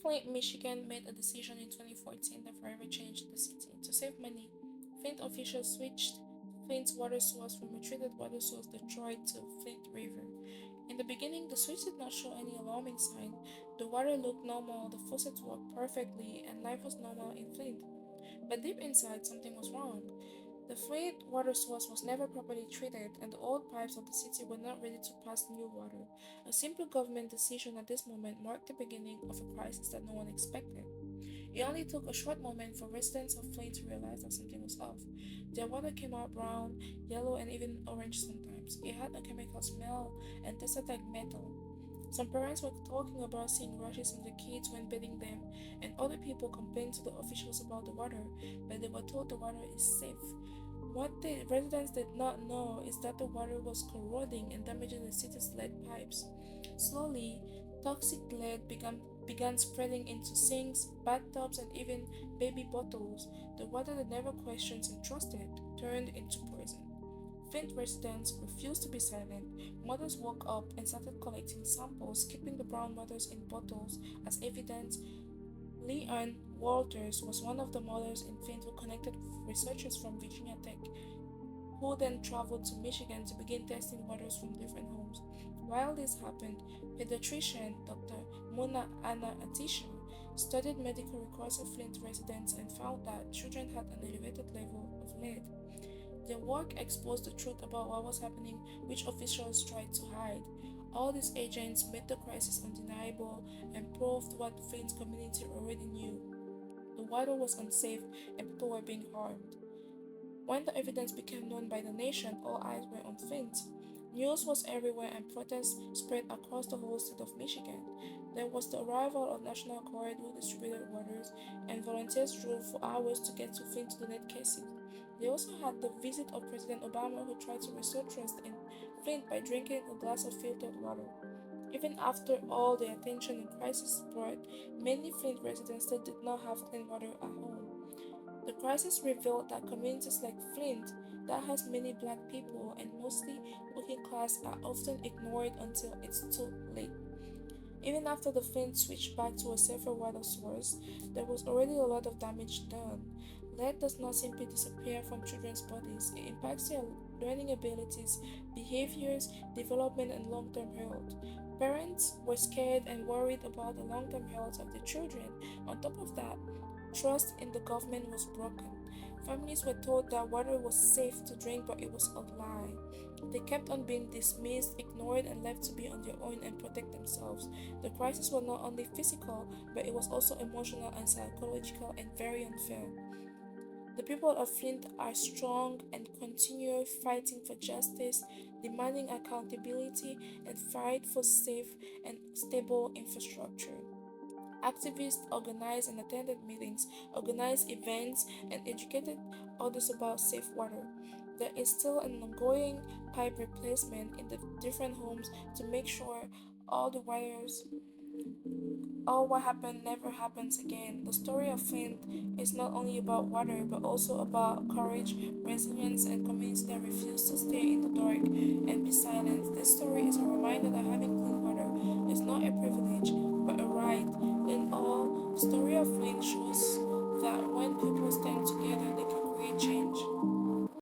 Flint, Michigan made a decision in 2014 that forever changed the city. To save money, Flint officials switched Flint's water source from a treated water source Detroit to Flint River. In the beginning, the switch did not show any alarming sign. The water looked normal, the faucets worked perfectly, and life was normal in Flint. But deep inside, something was wrong. The Flint water source was never properly treated, and the old pipes of the city were not ready to pass new water. A simple government decision at this moment marked the beginning of a crisis that no one expected. It only took a short moment for residents of Flint to realize that something was off. Their water came out brown, yellow, and even orange sometimes. It had a chemical smell and tasted like metal. Some parents were talking about seeing rashes on their kids when bathing them, and other people complained to the officials about the water, but they were told the water is safe. What the residents did not know is that the water was corroding and damaging the city's lead pipes. Slowly, toxic lead began spreading into sinks, bathtubs, and even baby bottles. The water they never questioned and trusted turned into poison. Flint residents refused to be silent. Mothers woke up and started collecting samples, keeping the brown waters in bottles as evidence. Leanne Walters was one of the mothers in Flint who connected with researchers from Virginia Tech, who then traveled to Michigan to begin testing waters from different homes. While this happened, pediatrician Dr. Mona Anna Atisha studied medical records of Flint residents and found that children had an elevated level of lead. Their work exposed the truth about what was happening, which officials tried to hide. All these agents made the crisis undeniable and proved what Flint's community already knew. The water was unsafe and people were being harmed. When the evidence became known by the nation, all eyes were on Flint. News was everywhere and protests spread across the whole state of Michigan. There was the arrival of National Guard who distributed waters, and volunteers drove for hours to get to Flint to donate cases. They also had the visit of President Obama, who tried to restore trust in Flint by drinking a glass of filtered water. Even after all the attention the crisis brought, many Flint residents still did not have clean water at home. The crisis revealed that communities like Flint, that has many black people and mostly working class, are often ignored until it's too late. Even after the Flint switched back to a safer water source, there was already a lot of damage done. Lead does not simply disappear from children's bodies, it impacts their learning abilities, behaviors, development, and long term health. Parents were scared and worried about the long term health of their children. On top of that, trust in the government was broken. Families were told that water was safe to drink, but it was a lie. They kept on being dismissed, ignored, and left to be on their own and protect themselves. The crisis was not only physical, but it was also emotional and psychological and very unfair. The people of Flint are strong and continue fighting for justice, demanding accountability, and fight for safe and stable infrastructure. Activists organized and attended meetings, organized events, and educated others about safe water. There is still an ongoing pipe replacement in the different homes to make sure all the wires all what happened never happens again. The story of Flint is not only about water but also about courage, resilience, and communities that refuse to stay in the dark and be silent. This story is a reminder that having clean water is not a privilege but a right. In all, the story of Flint shows that when people stand together, they can create change.